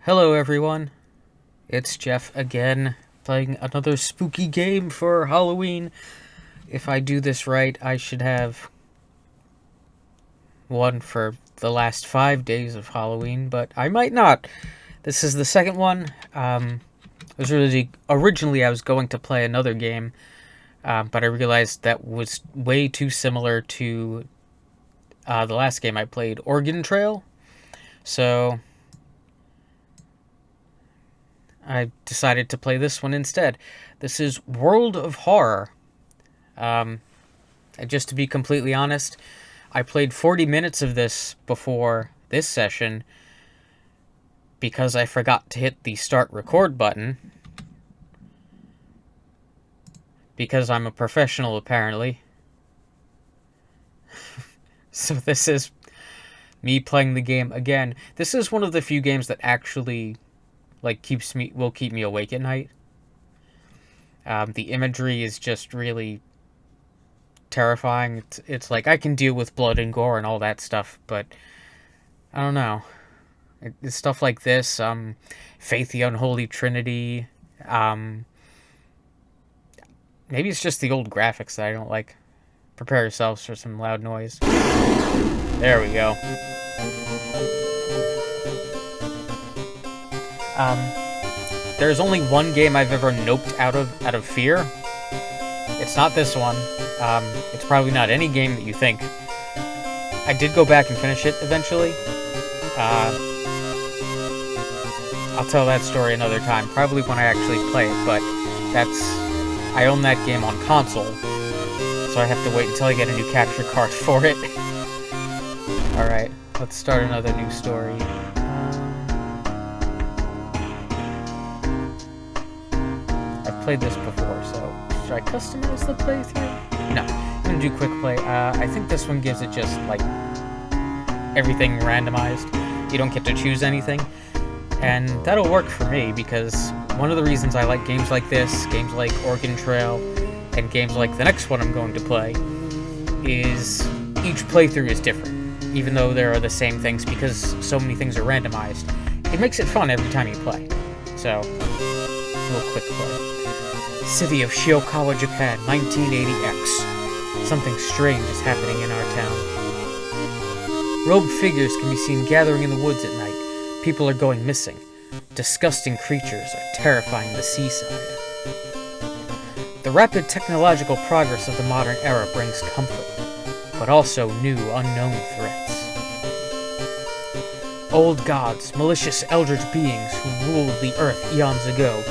Hello everyone, it's Jeff again, playing another spooky game for Halloween. If I do this right, I should have one for the last 5 days of Halloween, but I might not. This is the second one. Originally I was going to play another game, but I realized that was way too similar to the last game I played, Oregon Trail. So I decided to play this one instead. This is World of Horror. And just to be completely honest, I played 40 minutes of this before this session because I forgot to hit the start record button. Because I'm a professional, apparently. So this is me playing the game again. This is one of the few games that actually will keep me awake at night. The imagery is just really terrifying. It's like I can deal with blood and gore and all that stuff, but I don't know. It's stuff like this, Faith the Unholy Trinity. Maybe it's just the old graphics that I don't like. Prepare yourselves for some loud noise. There we go. There's only one game I've ever noped out of fear. It's not this one. It's probably not any game that you think. I did go back and finish it eventually. I'll tell that story another time, probably when I actually play it, but I own that game on console, so I have to wait until I get a new capture card for it. Alright, let's start another new story. I've played this before, so should I customize the playthrough? No, I'm gonna do quick play. I think this one gives it just, everything randomized. You don't get to choose anything. And that'll work for me, because one of the reasons I like games like this, games like Oregon Trail, and games like the next one I'm going to play, is each playthrough is different, even though there are the same things, because so many things are randomized. It makes it fun every time you play. So, a little quick play. City of Shiokawa, Japan, 1980X. Something strange is happening in our town. Robed figures can be seen gathering in the woods at night. People are going missing. Disgusting creatures are terrifying the seaside. The rapid technological progress of the modern era brings comfort, but also new, unknown threats. Old gods, malicious eldritch beings who ruled the earth eons ago,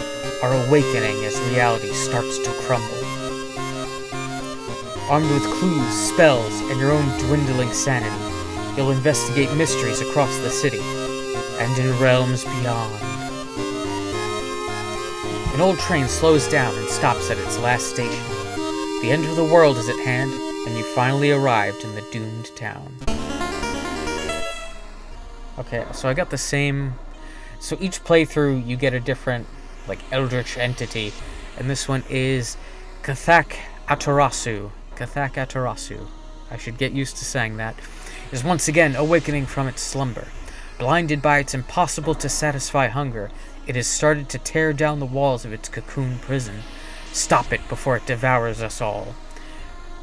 are awakening as reality starts to crumble. Armed with clues, spells, and your own dwindling sanity, you'll investigate mysteries across the city, and in realms beyond. An old train slows down and stops at its last station. The end of the world is at hand, and you finally arrived in the doomed town. Okay, so I got the same... So each playthrough, you get a different, eldritch entity, and this one is Kathak Atarasu. Kathak Atarasu. I should get used to saying that. Is once again awakening from its slumber. Blinded by its impossible-to-satisfy hunger, it has started to tear down the walls of its cocoon prison. Stop it before it devours us all.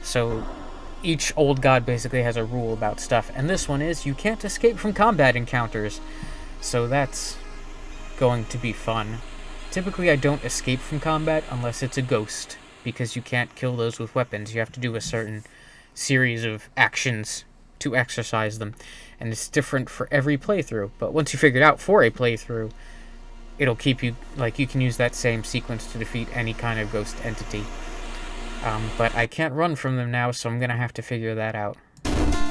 So, each old god basically has a rule about stuff, and this one is you can't escape from combat encounters. So that's going to be fun. Typically I don't escape from combat unless it's a ghost, because you can't kill those with weapons. You have to do a certain series of actions to exercise them. And it's different for every playthrough. But once you figure it out for a playthrough, it'll keep you, you can use that same sequence to defeat any kind of ghost entity. But I can't run from them now, so I'm going to have to figure that out.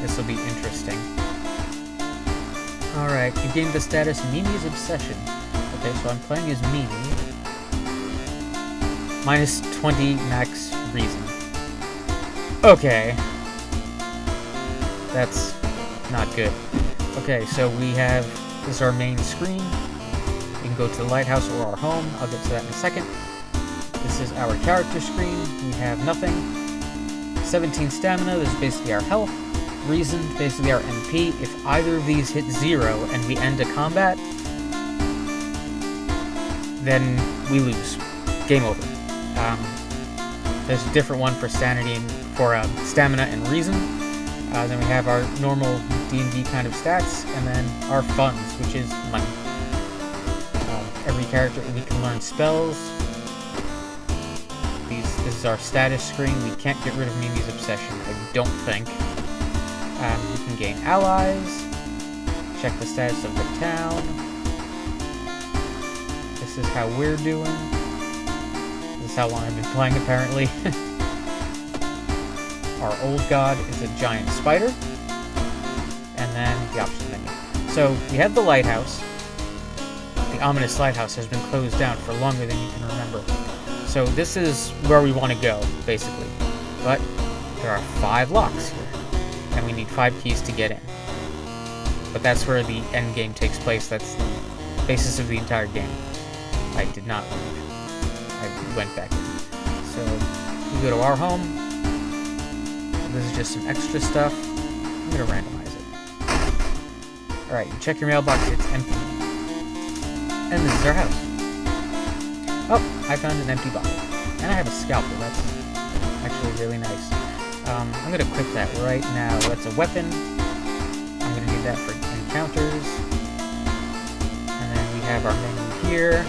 This will be interesting. Alright, you gained the status Mimi's Obsession. Okay, so I'm playing as Mimi. Minus 20 max reason. Okay. That's not good. Okay, so this is our main screen. We can go to the lighthouse or our home. I'll get to that in a second. This is our character screen. We have nothing. 17 stamina, this is basically our health. Reason, basically our MP. If either of these hit 0 and we end a combat, then we lose. Game over. There's a different one for sanity and for stamina and reason. Then we have our normal D&D kind of stats, and then our funds, which is money. Every character, we can learn spells. This is our status screen. We can't get rid of Mimi's obsession, I don't think. We can gain allies. Check the status of the town. This is how we're doing. This is how long I've been playing, apparently. Our old god is a giant spider. And then the options menu. So we have the lighthouse. The ominous lighthouse has been closed down for longer than you can remember. So this is where we want to go, basically. But there are 5 locks here. And we need 5 keys to get in. But that's where the end game takes place. That's the basis of the entire game. I did not leave. I went back in. So we go to our home. This is just some extra stuff. I'm going to randomize it. Alright, you check your mailbox, it's empty. And this is our house. Oh, I found an empty bottle. And I have a scalpel, that's actually really nice. I'm going to equip that right now. That's a weapon. I'm going to need that for encounters. And then we have our menu here.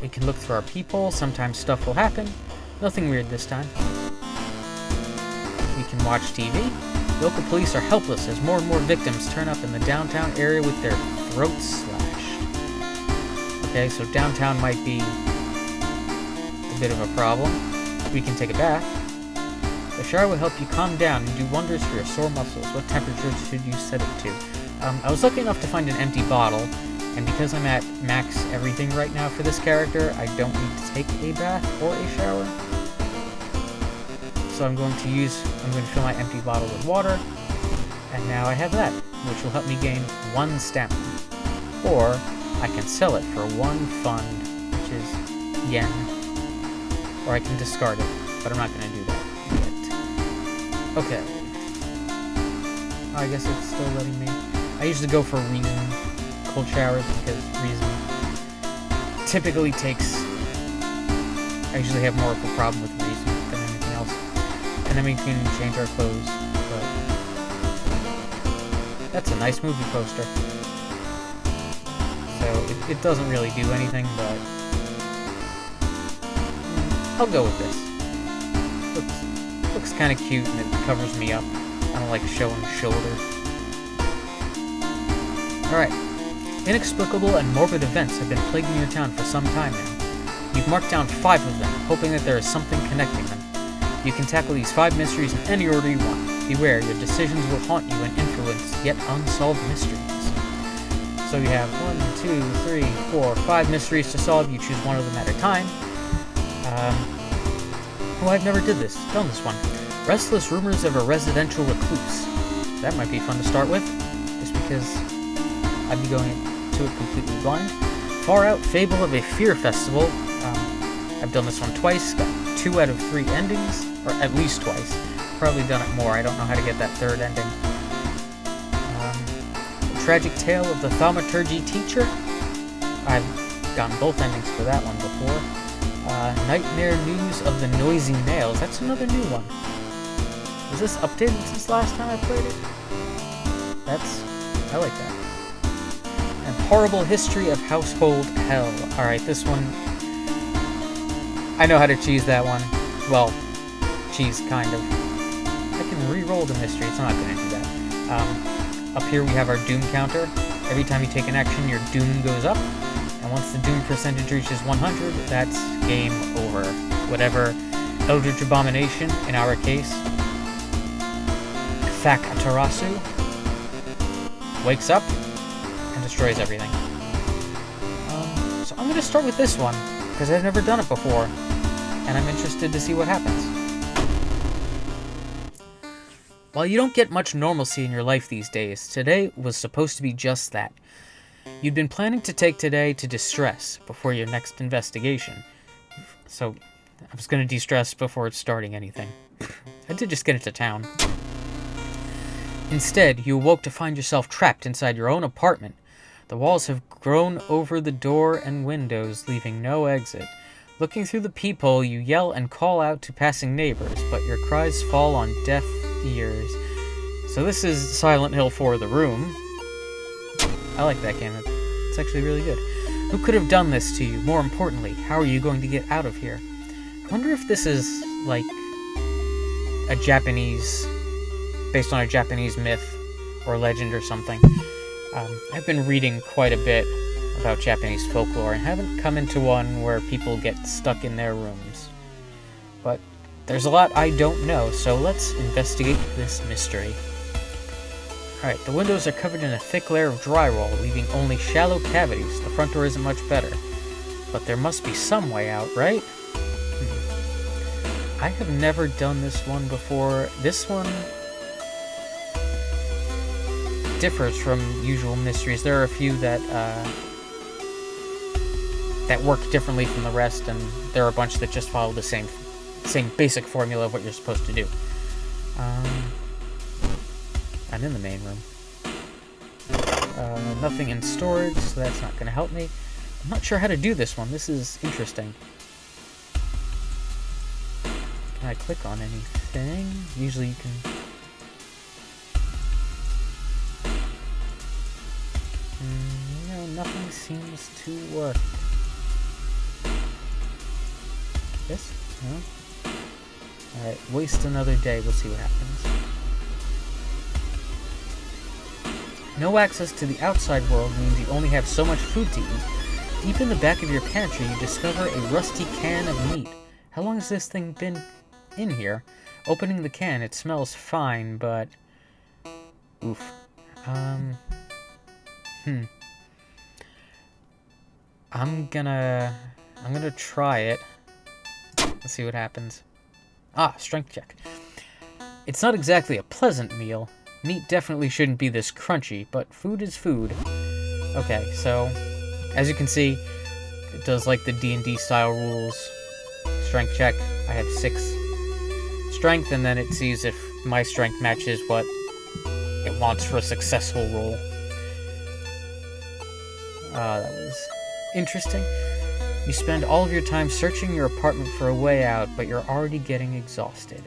We can look through our peephole. Sometimes stuff will happen. Nothing weird this time. We can watch TV. Local police are helpless as more and more victims turn up in the downtown area with their throats slashed. Okay, so downtown might be a bit of a problem. We can take a bath. The shower will help you calm down and do wonders for your sore muscles. What temperature should you set it to? I was lucky enough to find an empty bottle, and because I'm at max everything right now for this character, I don't need to take a bath or a shower. So I'm going to fill my empty bottle with water, and now I have that, which will help me gain 1 stamina. Or I can sell it for 1 fund, which is yen. Or I can discard it, but I'm not going to do that yet. Okay. Oh, I guess it's still letting me. I usually go for reason cold showers because reason typically takes. I usually have more of a problem with reason than anything else. And then we can change our clothes. But that's a nice movie poster. So it doesn't really do anything, but I'll go with this. Looks kind of cute, and it covers me up. I don't like showing the shoulder. Alright. Inexplicable and morbid events have been plaguing your town for some time now. You've marked down 5 of them, hoping that there is something connecting them. You can tackle these 5 mysteries in any order you want. Beware, your decisions will haunt you and influence yet unsolved mysteries. So you have 1, 2, 3, 4, 5 mysteries to solve. You choose one of them at a time. Oh, I've never done this one. Restless rumors of a residential recluse. That might be fun to start with, just because I'd be going to it completely blind. Far Out Fable of a Fear Festival. I've done this one twice, got 2 out of 3 endings, or at least twice. Probably done it more, I don't know how to get that 3rd ending. Tragic Tale of the Thaumaturgy Teacher. I've gotten both endings for that one before. Nightmare News of the Noisy Nails. That's another new one. Was this updated since last time I played it? I like that. And Horrible History of Household Hell. Alright, this one, I know how to cheese that one. Well, cheese, kind of. I can re-roll the mystery, so I'm not going to do that. Up here we have our Doom counter. Every time you take an action, your Doom goes up. And once the Doom percentage reaches 100, that's game over. Whatever Eldritch Abomination, in our case, Thak Atarasu, wakes up and destroys everything. So I'm going to start with this one, because I've never done it before, and I'm interested to see what happens. While you don't get much normalcy in your life these days, today was supposed to be just that. You'd been planning to take today to distress before your next investigation. So, I was going to de-stress before starting anything. I did just get into town. Instead, you awoke to find yourself trapped inside your own apartment. The walls have grown over the door and windows, leaving no exit. Looking through the peephole, you yell and call out to passing neighbors, but your cries fall on deaf ears. So this is Silent Hill 4: The Room. I like that game. It's actually really good. Who could have done this to you? More importantly, how are you going to get out of here? I wonder if this is, like, based on a Japanese myth or legend or something. I've been reading quite a bit about Japanese folklore and haven't come into one where people get stuck in their rooms. But there's a lot I don't know, so let's investigate this mystery. Alright, the windows are covered in a thick layer of drywall, leaving only shallow cavities. The front door isn't much better. But there must be some way out, right? I have never done this one before. This one differs from usual mysteries. There are a few that work differently from the rest, and there are a bunch that just follow the same basic formula of what you're supposed to do. I'm in the main room. Nothing in storage, so that's not going to help me. I'm not sure how to do this one. This is interesting. Can I click on anything? Usually you can... no, nothing seems to work. This? No? Alright, waste another day. We'll see what happens. No access to the outside world means you only have so much food to eat. Deep in the back of your pantry, you discover a rusty can of meat. How long has this thing been in here? Opening the can, it smells fine, but... oof. I'm gonna try it. Let's see what happens. Strength check. It's not exactly a pleasant meal. Meat definitely shouldn't be this crunchy, but food is food. Okay, so, as you can see, it does like the D&D style rules. Strength check, I have 6 strength, and then it sees if my strength matches what it wants for a successful roll. That was interesting. You spend all of your time searching your apartment for a way out, but you're already getting exhausted.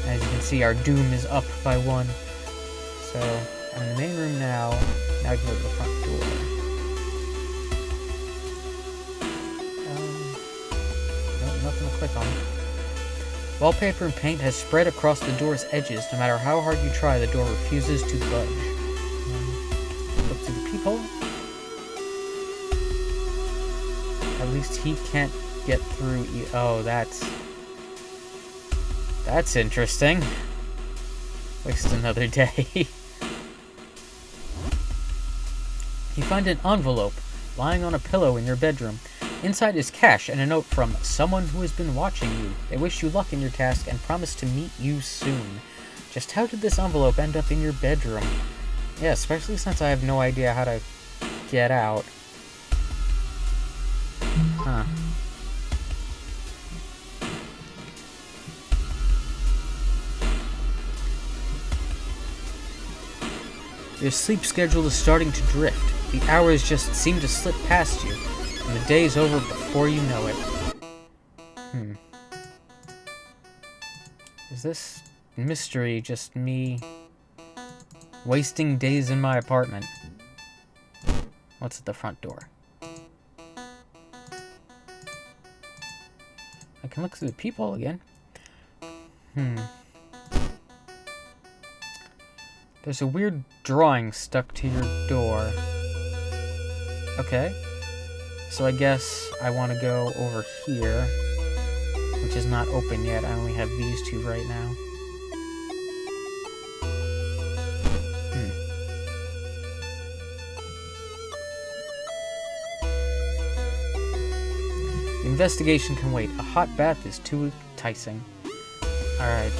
As you can see, our doom is up by 1. So, I'm in the main room now. Now I can go to the front door. No, nothing to click on. Wallpaper and paint has spread across the door's edges. No matter how hard you try, the door refuses to budge. Look through the peephole. At least he can't get through. Oh, that's interesting. Waste another day. You find an envelope lying on a pillow in your bedroom. Inside is cash and a note from someone who has been watching you. They wish you luck in your task and promise to meet you soon. Just how did this envelope end up in your bedroom? Yeah, especially since I have no idea how to get out. Huh. Your sleep schedule is starting to drift. The hours just seem to slip past you, and the day's over before you know it. Is this mystery just me wasting days in my apartment? What's at the front door? I can look through the peephole again. There's a weird drawing stuck to your door. Okay. So I guess I want to go over here, which is not open yet. I only have these 2 right now. The investigation can wait. A hot bath is too enticing. Alright,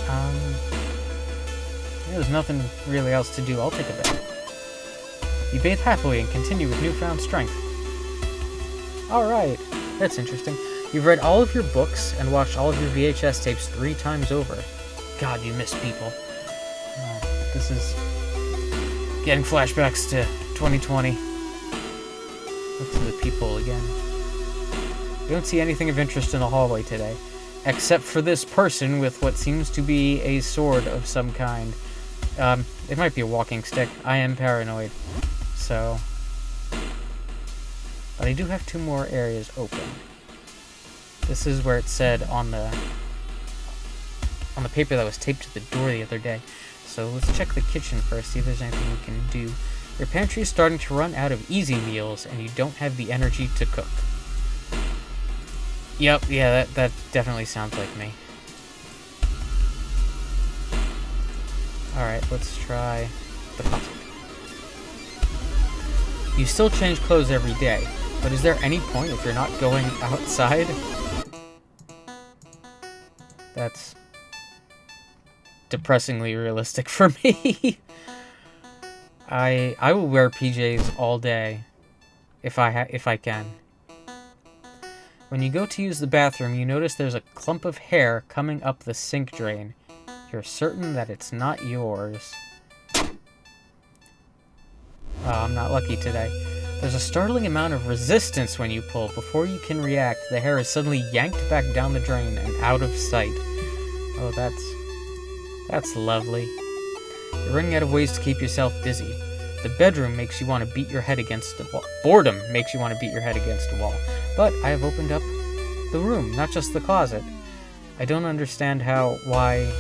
there's nothing really else to do. I'll take a bath. You bathe happily and continue with newfound strength. Alright, that's interesting. You've read all of your books and watched all of your VHS tapes 3 times over. God, you miss people. This is getting flashbacks to 2020. Look to the people again. We don't see anything of interest in the hallway today, except for this person with what seems to be a sword of some kind. It might be a walking stick. I am paranoid, so... But I do have 2 more areas open. This is where it said on the paper that was taped to the door the other day. So let's check the kitchen first, see if there's anything we can do. Your pantry is starting to run out of easy meals, and you don't have the energy to cook. Yep, yeah, that definitely sounds like me. Alright, let's try the closet. You still change clothes every day, but is there any point if you're not going outside? That's depressingly realistic for me. I will wear PJs all day if I can. When you go to use the bathroom, you notice there's a clump of hair coming up the sink drain. You're certain that it's not yours. Oh, I'm not lucky today. There's a startling amount of resistance when you pull. Before you can react, the hair is suddenly yanked back down the drain and out of sight. Oh, that's lovely. You're running out of ways to keep yourself busy. The bedroom makes you want to beat your head against the wall. Boredom makes you want to beat your head against a wall. But I have opened up the room, not just the closet. I don't understand why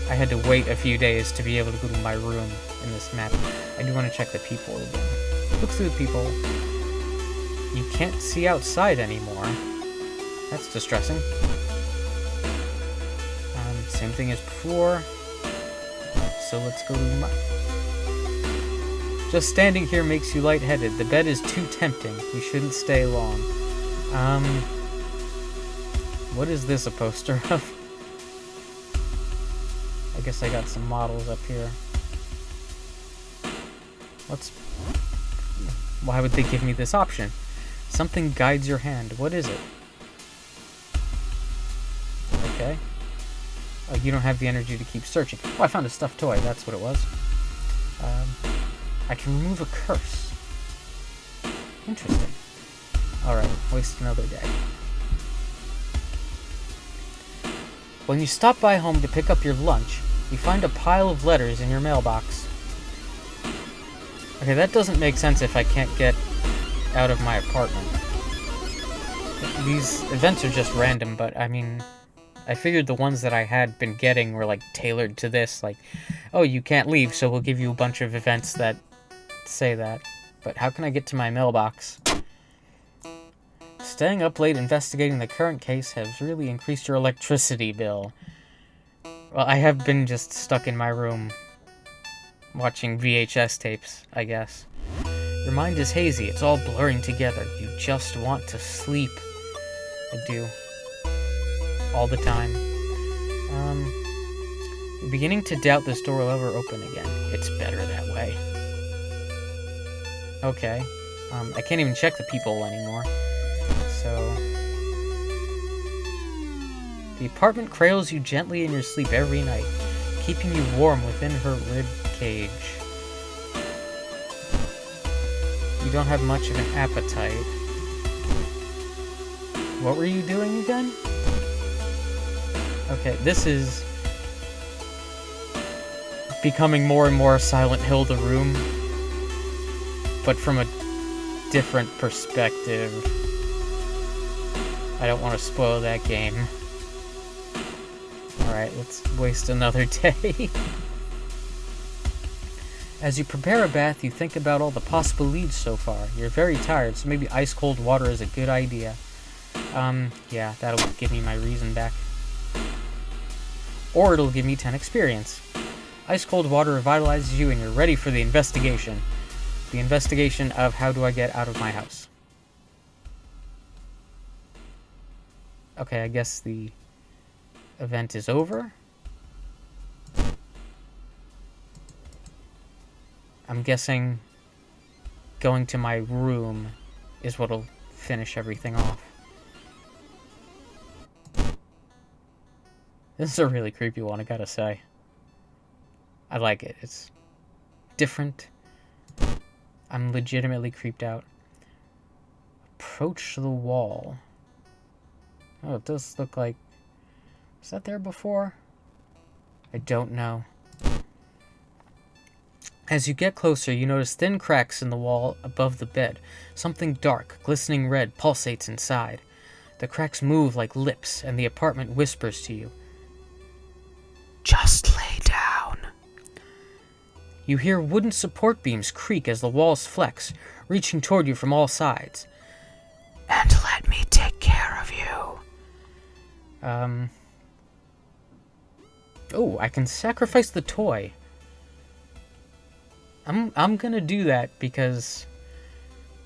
I had to wait a few days to be able to go to my room in this map. I do want to check the people again. Look through the people. You can't see outside anymore. That's distressing. Same thing as before. So let's go to my... Just standing here makes you lightheaded. The bed is too tempting. You shouldn't stay long. What is this a poster of? I guess I got some models up here. Why would they give me this option? Something guides your hand. What is it? Okay. Oh, you don't have the energy to keep searching. Oh, I found a stuffed toy. That's what it was. I can remove a curse. Interesting. Alright, waste another day. When you stop by home to pick up your lunch, you find a pile of letters in your mailbox. Okay, that doesn't make sense if I can't get out of my apartment. These events are just random, but I mean... I figured the ones that I had been getting were, like, tailored to this. Like, oh, you can't leave, so we'll give you a bunch of events that say that. But how can I get to my mailbox? Staying up late investigating the current case has really increased your electricity bill. Well, I have been just stuck in my room watching VHS tapes, I guess. Your mind is hazy. It's all blurring together. You just want to sleep. I do. All the time. You're beginning to doubt this door will ever open again. It's better that way. Okay. I can't even check the people anymore. So... The apartment cradles you gently in your sleep every night, keeping you warm within her rib cage. You don't have much of an appetite. What were you doing again? Okay, this is becoming more and more Silent Hill the Room, but from a different perspective. I don't want to spoil that game. Alright, let's waste another day. As you prepare a bath, you think about all the possible leads so far. You're very tired, so maybe ice-cold water is a good idea. Yeah, that'll give me my reason back. Or it'll give me 10 experience. Ice-cold water revitalizes you and you're ready for the investigation. The investigation of how do I get out of my house. Okay, I guess the event is over. I'm guessing going to my room is what'll finish everything off. This is a really creepy one, I gotta say. I like it. It's different. I'm legitimately creeped out. Approach the wall. Oh, it does look like... Was that there before? I don't know. As you get closer, you notice thin cracks in the wall above the bed. Something dark, glistening red, pulsates inside. The cracks move like lips, and the apartment whispers to you. Just lay down. You hear wooden support beams creak as the walls flex, reaching toward you from all sides. And let me take care of you. Oh, I can sacrifice the toy. I'm gonna do that because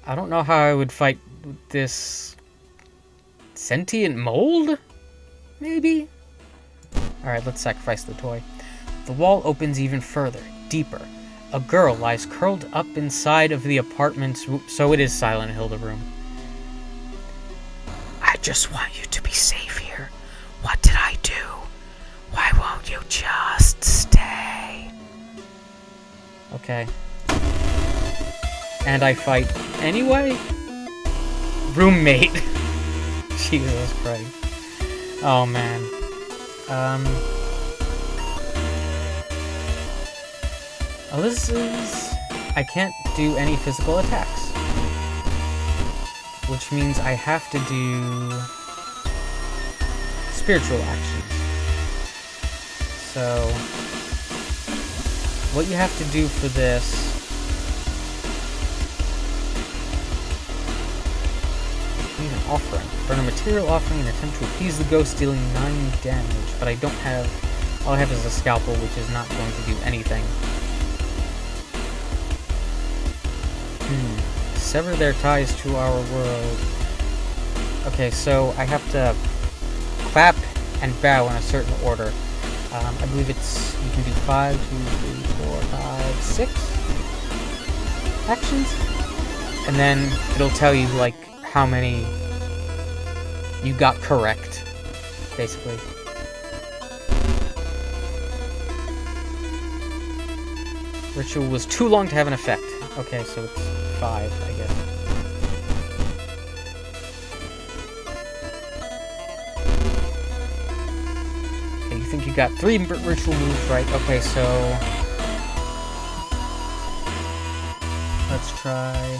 I don't know how I would fight this sentient mold? Maybe? Alright, let's sacrifice the toy. The wall opens even further, deeper. A girl lies curled up inside of the apartment's... So it is Silent Hill, the room. I just want you to be safe here. What did I do? Why won't you just stay? Okay. And I fight anyway? Roommate. Jesus Christ. Oh, man. Oh, this is... I can't do any physical attacks. Which means I have to do... spiritual actions. So... what you have to do for this... need an offering. Burn a material offering and attempt to appease the ghost, dealing 9 damage. But I don't have... all I have is a scalpel, which is not going to do anything. Sever their ties to our world. Okay, so I have to clap and bow in a certain order. I believe it's... you can do 5, 2, 3, 4, 5, 6 actions? And then it'll tell you, like, how many you got correct, basically. Ritual was too long to have an effect. Okay, so it's 5, I guess. Okay, you think you got 3 ritual moves right. Okay, so... let's try...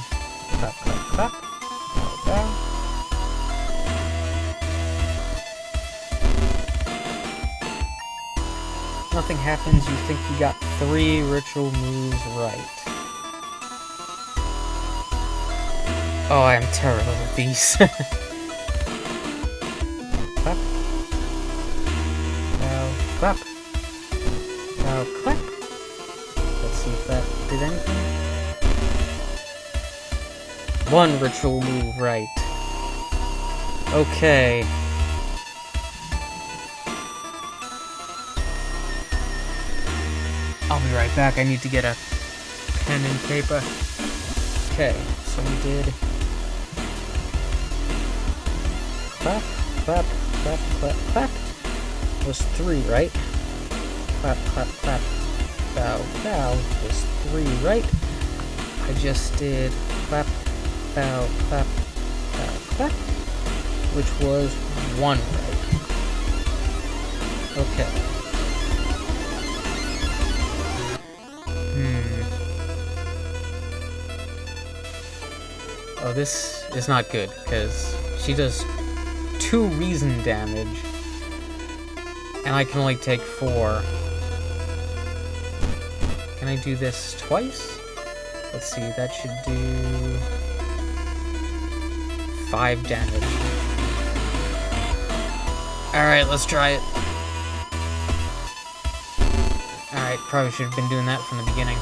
clap, clap, clap. Bow. Nothing happens, you think you got 3 ritual moves right. Oh, I am terrible at these. Clap. Now, clap. Now, clap. Let's see if that did anything. 1 ritual move right. Okay. I'll be right back. I need to get a pen and paper. Okay, so we did... clap, clap, clap, clap, clap. Was 3, right? Clap, clap, clap. Bow, bow. Was 3, right? I just did clap, bow, clap, bow, clap. Which was 1, right? Okay. Oh, this is not good, because she does 2 reason damage, and I can only take 4. Can I do this twice? Let's see, that should do 5 damage. Alright, let's try it. Alright, probably should have been doing that from the beginning.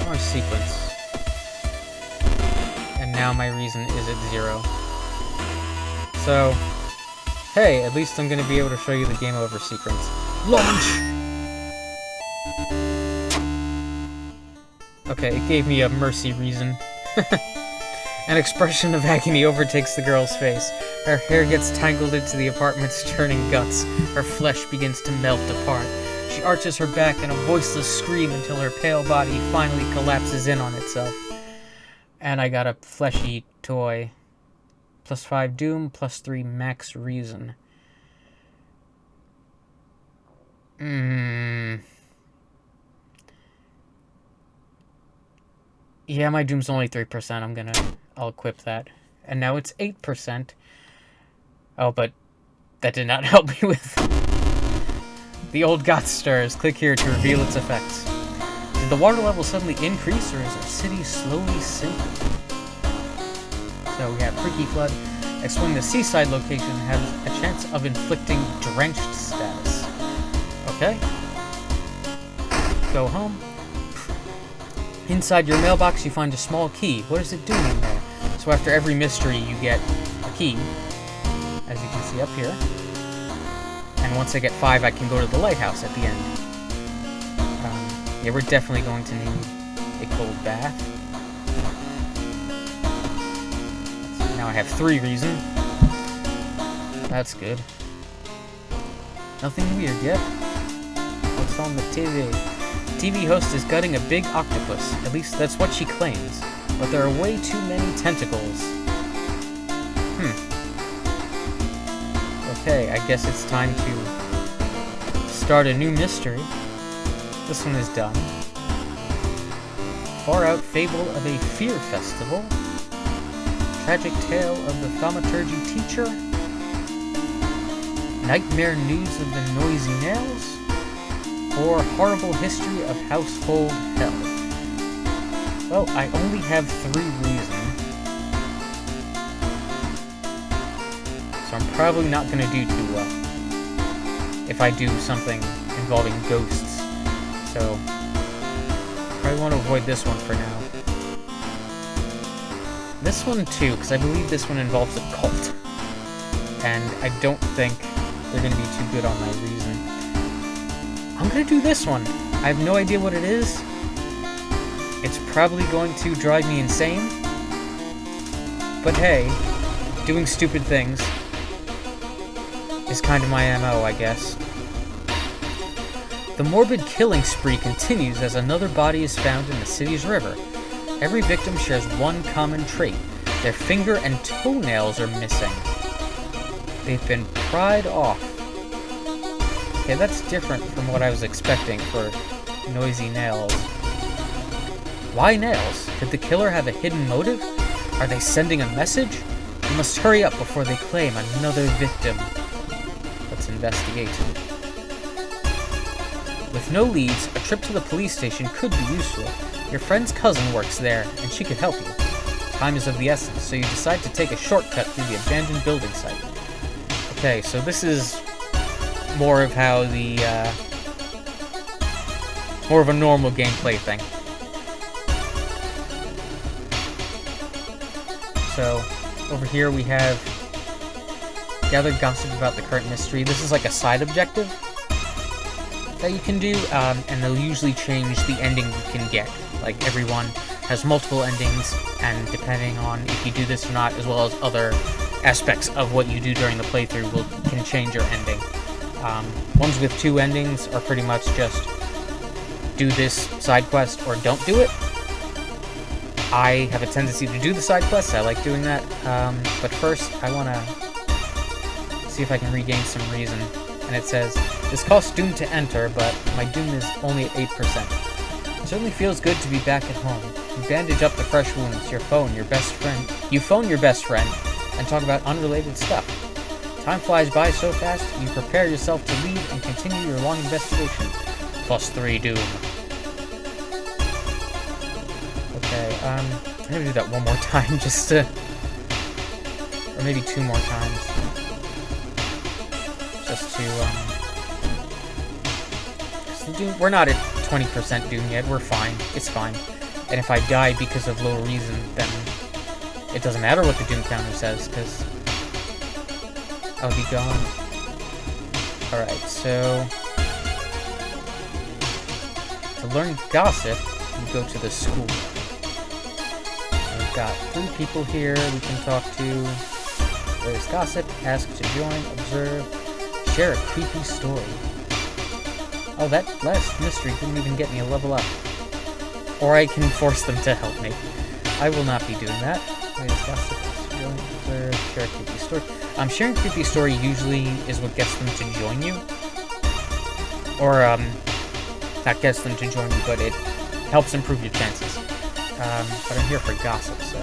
More sequence. And now my reason is at 0. So, hey, at least I'm going to be able to show you the game over sequence. Launch! Okay, it gave me a mercy reason. An expression of agony overtakes the girl's face. Her hair gets tangled into the apartment's churning guts. Her flesh begins to melt apart. She arches her back in a voiceless scream until her pale body finally collapses in on itself. And I got a fleshy toy. +5 Doom, +3 Max Reason. Yeah, my Doom's only 3%. I'll equip that. And now it's 8%. Oh, but that did not help me with the old Goth stirs. Click here to reveal its effects. Did the water level suddenly increase, or is our city slowly sinking? So we have Freaky Flood. Exploring the seaside location has a chance of inflicting drenched status. Okay. Go home. Inside your mailbox, you find a small key. What is it doing in there? So after every mystery, you get a key, as you can see up here. And once I get 5, I can go to the lighthouse at the end. Yeah, we're definitely going to need a cold bath. So now I have 3 reason. That's good. Nothing weird yet. What's on the TV? TV host is gutting a big octopus. At least that's what she claims. But there are way too many tentacles. Okay, I guess it's time to start a new mystery. This one is done. Far Out Fable of a Fear Festival. Tragic Tale of the Thaumaturgy Teacher. Nightmare News of the Noisy Nails. Or Horrible History of Household Hell. Well, I only have 3 reasons. So I'm probably not going to do too well if I do something involving ghosts. So probably want to avoid this one for now. This one too, because I believe this one involves a cult. And I don't think they're going to be too good on my reason. I'm going to do this one. I have no idea what it is. It's probably going to drive me insane. But hey, doing stupid things is kind of my MO, I guess. The morbid killing spree continues as another body is found in the city's river. Every victim shares one common trait. Their finger and toenails are missing. They've been pried off. Okay, that's different from what I was expecting for noisy nails. Why nails? Could the killer have a hidden motive? Are they sending a message? We must hurry up before they claim another victim. Let's investigate. With no leads, a trip to the police station could be useful. Your friend's cousin works there, and she could help you. Time is of the essence, so you decide to take a shortcut through the abandoned building site. Okay, so this is more of how the, more of a normal gameplay thing. So, over here we have gather gossip about the current mystery. This is like a side objective that you can do, and they'll usually change the ending you can get. Like, everyone has multiple endings, and depending on if you do this or not, as well as other aspects of what you do during the playthrough can change your ending. Ones with 2 endings are pretty much just do this side quest or don't do it. I have a tendency to do the side quests. I like doing that. But first, I want to see if I can regain some reason. And it says, this costs Doom to enter, but my Doom is only at 8%. It certainly feels good to be back at home. You bandage up the fresh wounds, you phone your best friend, and talk about unrelated stuff. Time flies by so fast, you prepare yourself to leave and continue your long investigation. +3 Doom. Okay, I'm gonna do that one more time just to... or maybe 2 more times. Just to, we're not at 20% Doom yet, we're fine, it's fine. And if I die because of low reason, then it doesn't matter what the Doom counter says, because I'll be gone. Alright, so to learn gossip, you go to the school. We've got 3 people here we can talk to. There's gossip, ask to join, observe, share a creepy story. Oh, that last mystery didn't even get me a level up. Or I can force them to help me. I will not be doing that. Share a creepy story. Sharing a creepy story usually is what gets them to join you. Or, not gets them to join you, but it helps improve your chances. But I'm here for gossip, so...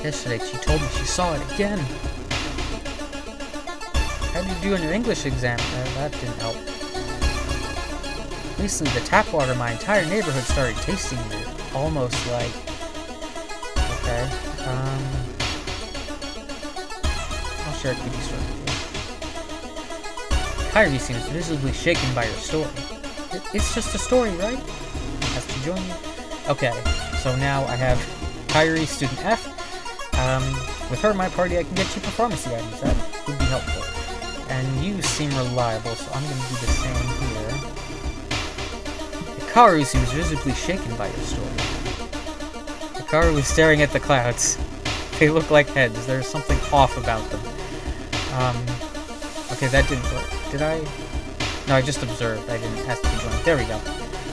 Yesterday, she told me she saw it again. How did you do on your English exam? That didn't help. Recently, the tap water in my entire neighborhood started tasting weird. Almost like... Okay, I'll share a creepy story with you. Kyrie seems visibly shaken by your story. It's just a story, right? Has to join you. Okay, so now I have Kyrie, student F. With her in my party, I can get you performance items. That would be helpful. And you seem reliable, so I'm going to do the same here. Hikaru seems visibly shaken by your story. Hikaru is staring at the clouds. They look like heads. There's something off about them. Okay, that didn't work. Did I? No, I just observed. I didn't ask to join. There we go.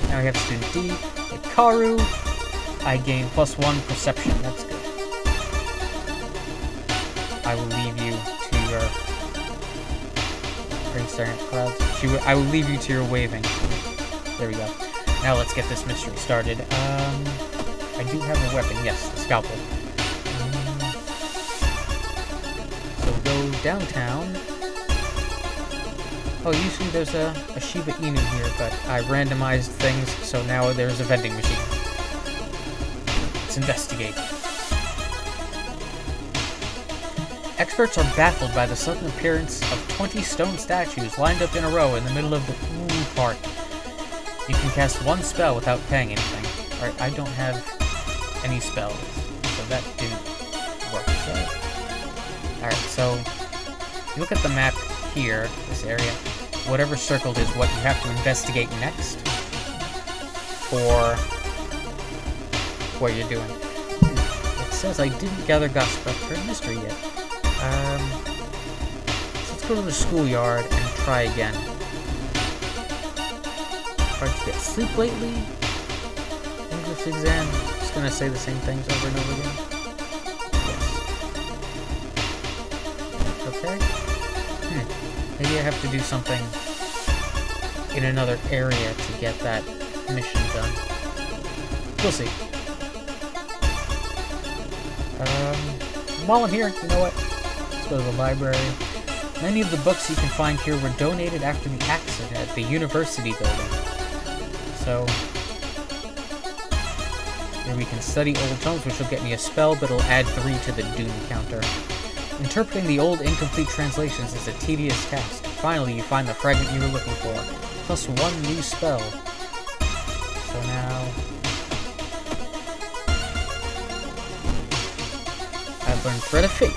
Now we have student D. Hikaru. I gain +1 perception. That's good. I will leave you to your... Are you staring at the clouds? I will leave you to your waving. There we go. Now let's get this mystery started. I do have a weapon. Yes, the scalpel. So we go downtown. Oh, usually there's a Shiba Inu here, but I randomized things, so now there's a vending machine. Let's investigate. Experts are baffled by the sudden appearance of 20 stone statues lined up in a row in the middle of the park. You can cast one spell without paying anything. Alright, I don't have any spells, so that didn't work. Alright, so you look at the map here, this area. Whatever circled is what you have to investigate next for what you're doing. It says I didn't gather gossip about the current mystery yet. So let's go to the schoolyard and try again. Hard to get sleep lately. English exam. Just gonna say the same things over and over again. Yes. Okay. Maybe I have to do something in another area to get that mission done. We'll see. While I'm here, you know what? Let's go to the library. Many of the books you can find here were donated after the accident at the university building. So, here we can study old tomes, which will get me a spell, but it'll add 3 to the Doom counter. Interpreting the old incomplete translations is a tedious task. Finally, you find the fragment you were looking for, plus 1 new spell. So now... I've learned Thread of Fate.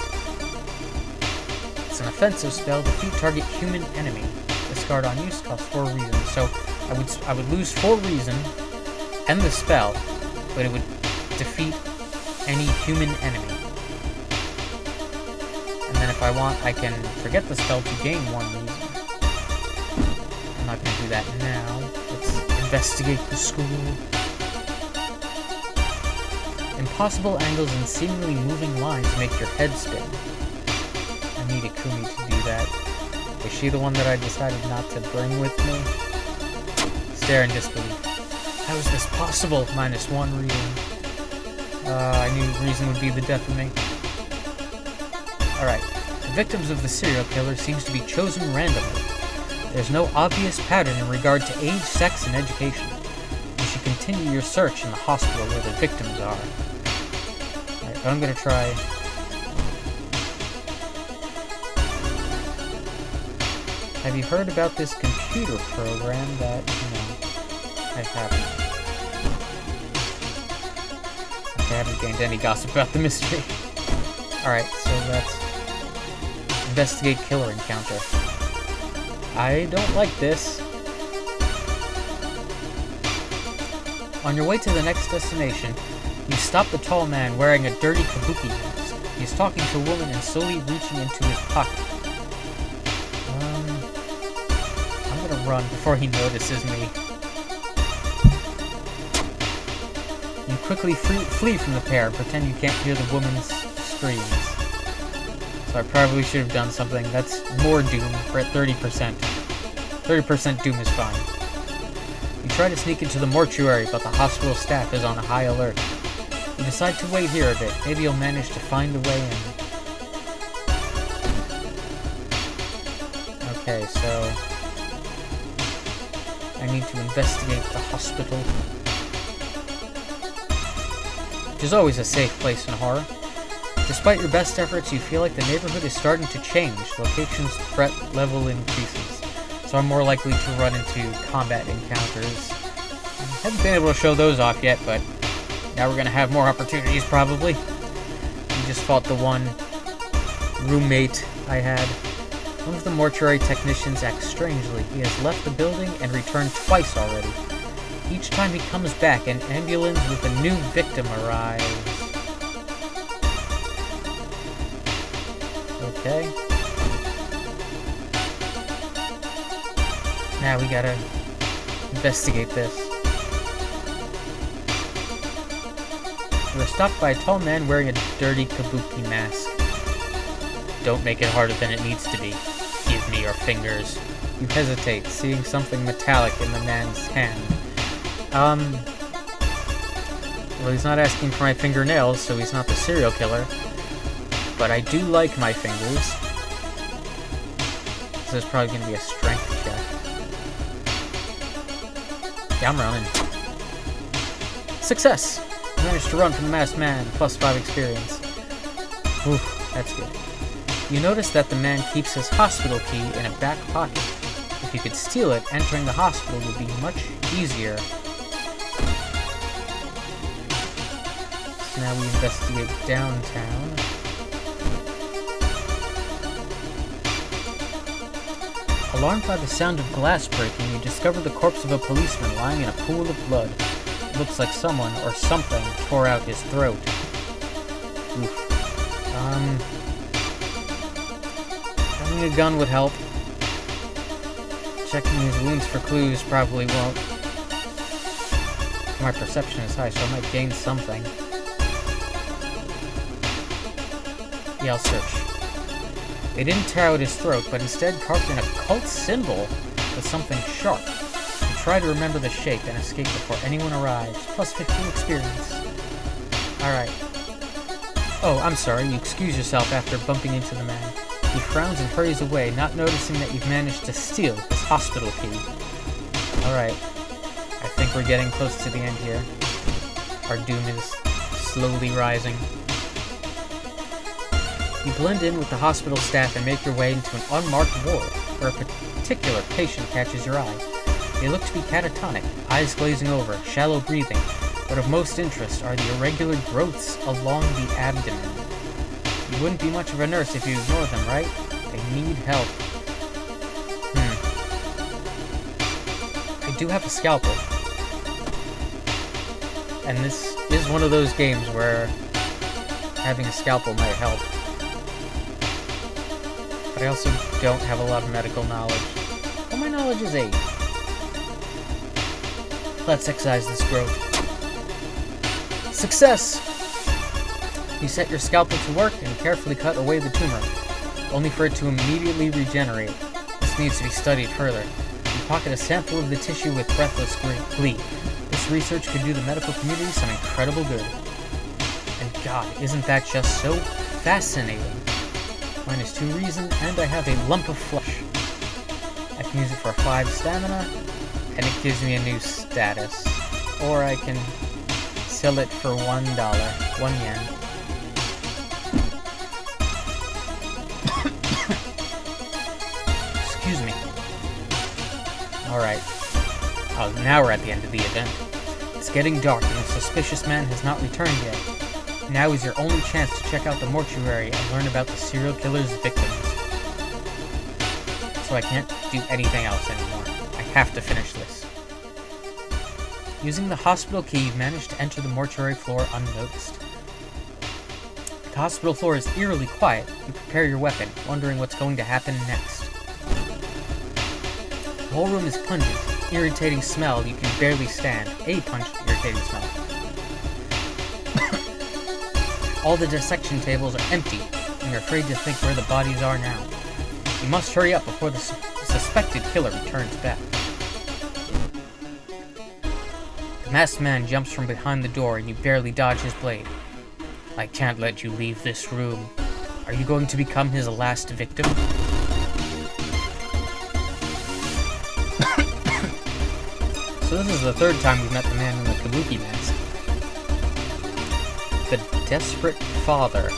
It's an offensive spell. Defeat target human enemy. Discard on use, costs 4 reason. So I would lose 4 reason and the spell, but it would defeat any human enemy. And then if I want, I can forget the spell to gain 1 reason. I'm not going to do that now. Let's investigate the school. Impossible angles and seemingly moving lines make your head spin. I need Ikumi to do that. Was she the one that I decided not to bring with me? Stare in disbelief. How is this possible? -1 reason. I knew reason would be the death of me. Alright. The victims of the serial killer seems to be chosen randomly. There's no obvious pattern in regard to age, sex, and education. You should continue your search in the hospital where the victims are. Alright, but I'm gonna try... Have you heard about this computer program that, I haven't. I haven't gained any gossip about the mystery. Alright, so let's investigate killer encounter. I don't like this. On your way to the next destination, you stop the tall man wearing a dirty kabuki mask. He's talking to a woman and slowly reaching into his pocket. I'm gonna run before he notices me. You quickly flee from the pair and pretend you can't hear the woman's screams. So I probably should have done something. That's more doom. We're at 30%. 30% doom is fine. You try to sneak into the mortuary, but the hospital staff is on a high alert. You decide to wait here a bit. Maybe you'll manage to find a way in. Okay, so I need to investigate the hospital, which is always a safe place in horror. Despite your best efforts, you feel like the neighborhood is starting to change. Location's threat level increases, so I'm more likely to run into combat encounters. I haven't been able to show those off yet, but now we're going to have more opportunities, probably. We just fought the one roommate I had. One of the mortuary technicians acts strangely. He has left the building and returned twice already. Each time he comes back, an ambulance with a new victim arrives. Okay. Now we gotta investigate this. We're stopped by a tall man wearing a dirty kabuki mask. Don't make it harder than it needs to be. Give me your fingers. You hesitate, seeing something metallic in the man's hand. Well, he's not asking for my fingernails, so he's not the serial killer. But I do like my fingers. This is probably going to be a strength check. Yeah, I'm running. Success! I managed to run from the masked man, +5 experience. Oof, that's good. You notice that the man keeps his hospital key in a back pocket. If you could steal it, entering the hospital would be much easier. So now we investigate downtown. Alarmed by the sound of glass breaking, you discover the corpse of a policeman lying in a pool of blood. It looks like someone or something tore out his throat. Oof. Having a gun would help. Checking his wounds for clues probably won't. My perception is high, so I might gain something. Yeah, I'll search. They didn't tear out his throat, but instead carved an occult symbol with something sharp. You try to remember the shape and escape before anyone arrives. +15 experience. Alright. Oh, I'm sorry. You excuse yourself after bumping into the man. He frowns and hurries away, not noticing that you've managed to steal his hospital key. Alright. I think we're getting close to the end here. Our doom is slowly rising. You blend in with the hospital staff and make your way into an unmarked ward, where a particular patient catches your eye. They look to be catatonic, eyes glazing over, shallow breathing, but of most interest are the irregular growths along the abdomen. You wouldn't be much of a nurse if you ignore them, right? They need help. I do have a scalpel. And this is one of those games where having a scalpel might help. But I also don't have a lot of medical knowledge. Well, my knowledge is 8. Let's excise this growth. Success! You set your scalpel to work and carefully cut away the tumor, only for it to immediately regenerate. This needs to be studied further. You pocket a sample of the tissue with breathless glee. This research could do the medical community some incredible good. And God, isn't that just so fascinating? -2 reason, and I have a lump of flesh. I can use it for 5 stamina, and it gives me a new status. Or I can sell it for $1, 1 yen. Excuse me. Alright. Oh, now we're at the end of the event. It's getting dark, and the suspicious man has not returned yet. Now is your only chance to check out the mortuary and learn about the serial killer's victims. So I can't do anything else anymore. I have to finish this. Using the hospital key, you've managed to enter the mortuary floor unnoticed. The hospital floor is eerily quiet. You prepare your weapon, wondering what's going to happen next. whole room is pungent. Irritating smell, you can barely stand. A pungent, irritating smell. All the dissection tables are empty, and you're afraid to think where the bodies are now. You must hurry up before the suspected killer returns back. The masked man jumps from behind the door, and you barely dodge his blade. I can't let you leave this room. Are you going to become his last victim? So this is the third time we've met the man in the kabuki mask. The Desperate Father.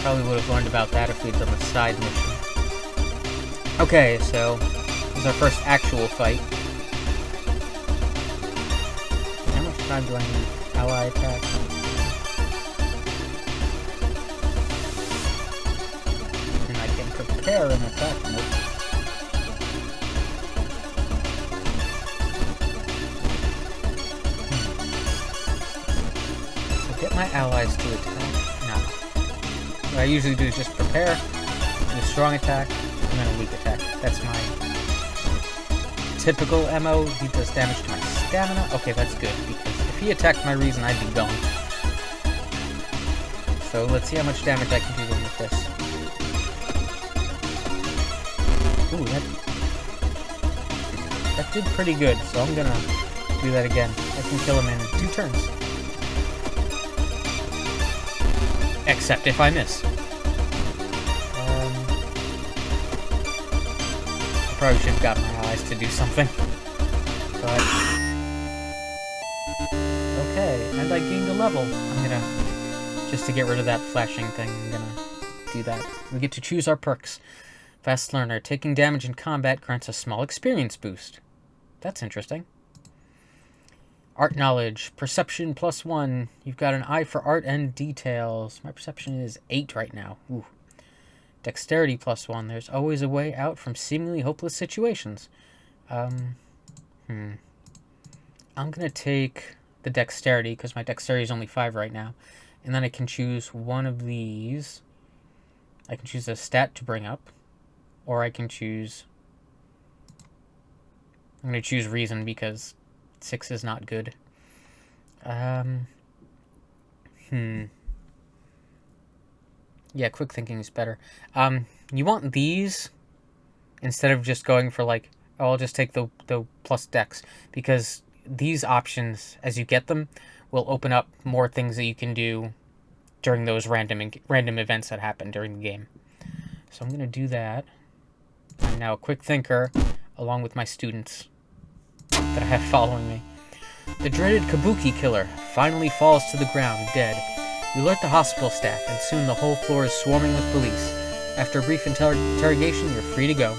Probably would have learned about that if we'd done the side mission. Okay, so this is our first actual fight. How much time do I need? Ally attack. And I can prepare an attack mode. Get my allies to attack. No. What I usually do is just prepare, do a strong attack, and then a weak attack. That's my typical MO. He does damage to my stamina. Okay, that's good, because if he attacked my reason, I'd be gone. So let's see how much damage I can do with this. Ooh, that did pretty good, so I'm gonna do that again. I can kill him in 2 turns. Except if I miss. I probably should have got my allies to do something. But... okay, and I gained a level. I'm gonna... just to get rid of that flashing thing, I'm gonna do that. We get to choose our perks. Fast Learner. Taking damage in combat grants a small experience boost. That's interesting. Art Knowledge. Perception +1. You've got an eye for art and details. My perception is 8 right now. Ooh. Dexterity +1. There's always a way out from seemingly hopeless situations. I'm gonna take the Dexterity, because my Dexterity is only 5 right now. And then I can choose one of these. I can choose a stat to bring up. Or I can choose... I'm gonna choose Reason, because 6 is not good. Yeah, quick thinking is better. You want these instead of just going for like, oh, I'll just take the plus dex, because these options, as you get them, will open up more things that you can do during those random events that happen during the game. So I'm gonna do that. I'm now a quick thinker, along with my students that I have following me. The dreaded Kabuki killer finally falls to the ground, dead. You alert the hospital staff, and soon the whole floor is swarming with police. After a brief interrogation, you're free to go.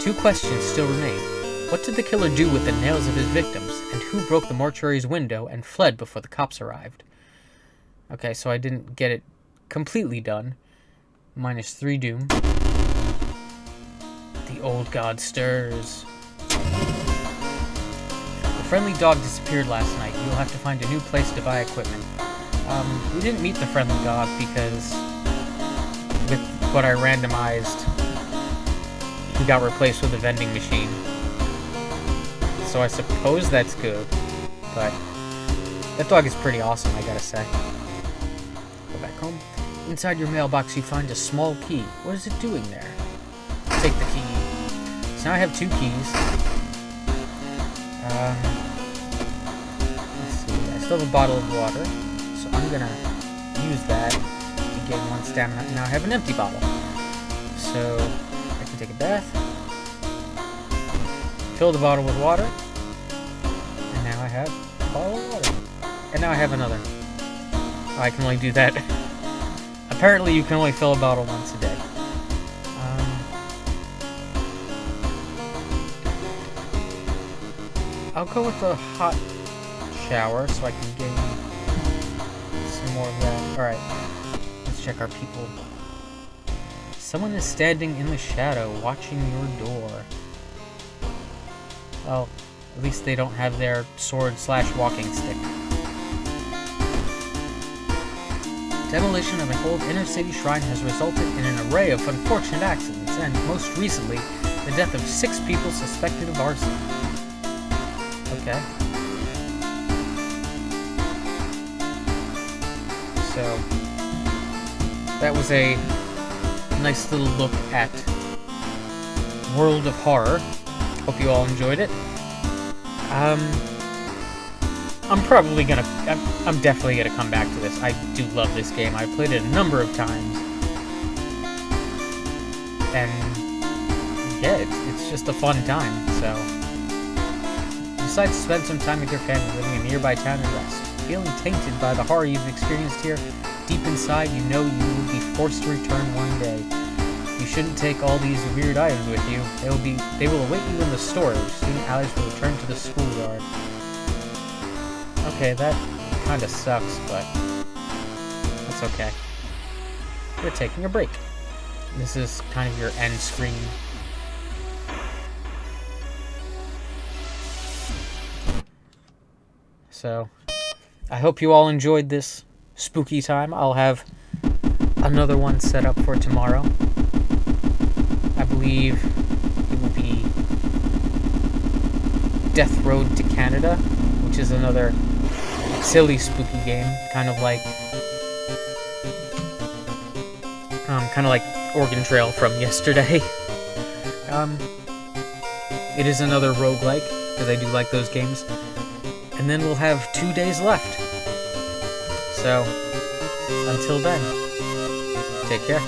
2 questions still remain. What did the killer do with the nails of his victims, and who broke the mortuary's window and fled before the cops arrived? Okay, so I didn't get it completely done. -3 doom. The old god stirs. The friendly dog disappeared last night. You'll have to find a new place to buy equipment. We didn't meet the friendly dog because with what I randomized, he got replaced with a vending machine. So I suppose that's good, but that dog is pretty awesome, I gotta say. Go back home. Inside your mailbox you find a small key. What is it doing there? Take the key. So now I have 2 keys. Let's see. I still have a bottle of water, so I'm gonna use that to gain 1 stamina. And now I have an empty bottle, so I can take a bath, fill the bottle with water, and now I have a bottle of water. And now I have another. Oh, I can only do that. Apparently, you can only fill a bottle once a day. I'll go with the hot shower so I can gain some more of that. Alright, let's check our people. Someone is standing in the shadow watching your door. Well, at least they don't have their sword/walking stick. Demolition of an old inner city shrine has resulted in an array of unfortunate accidents. and, most recently, the death of 6 people suspected of arson. Okay. So, that was a nice little look at World of Horror. Hope you all enjoyed it. I'm definitely gonna come back to this. I do love this game. I've played it a number of times. And yeah, it's just a fun time, so decide to spend some time with your family living in a nearby town and rest. Feeling tainted by the horror you've experienced here, deep inside you know you will be forced to return one day. You shouldn't take all these weird items with you. They will await you in the storage. Soon Alice will return to the schoolyard. Okay, that kinda sucks, but that's okay. We're taking a break. This is kind of your end screen. So, I hope you all enjoyed this spooky time. I'll have another one set up for tomorrow. I believe it will be Death Road to Canada, which is another silly spooky game, kind of like Oregon Trail from yesterday. It is another roguelike, because I do like those games. And then we'll have 2 days left. So, until then, take care.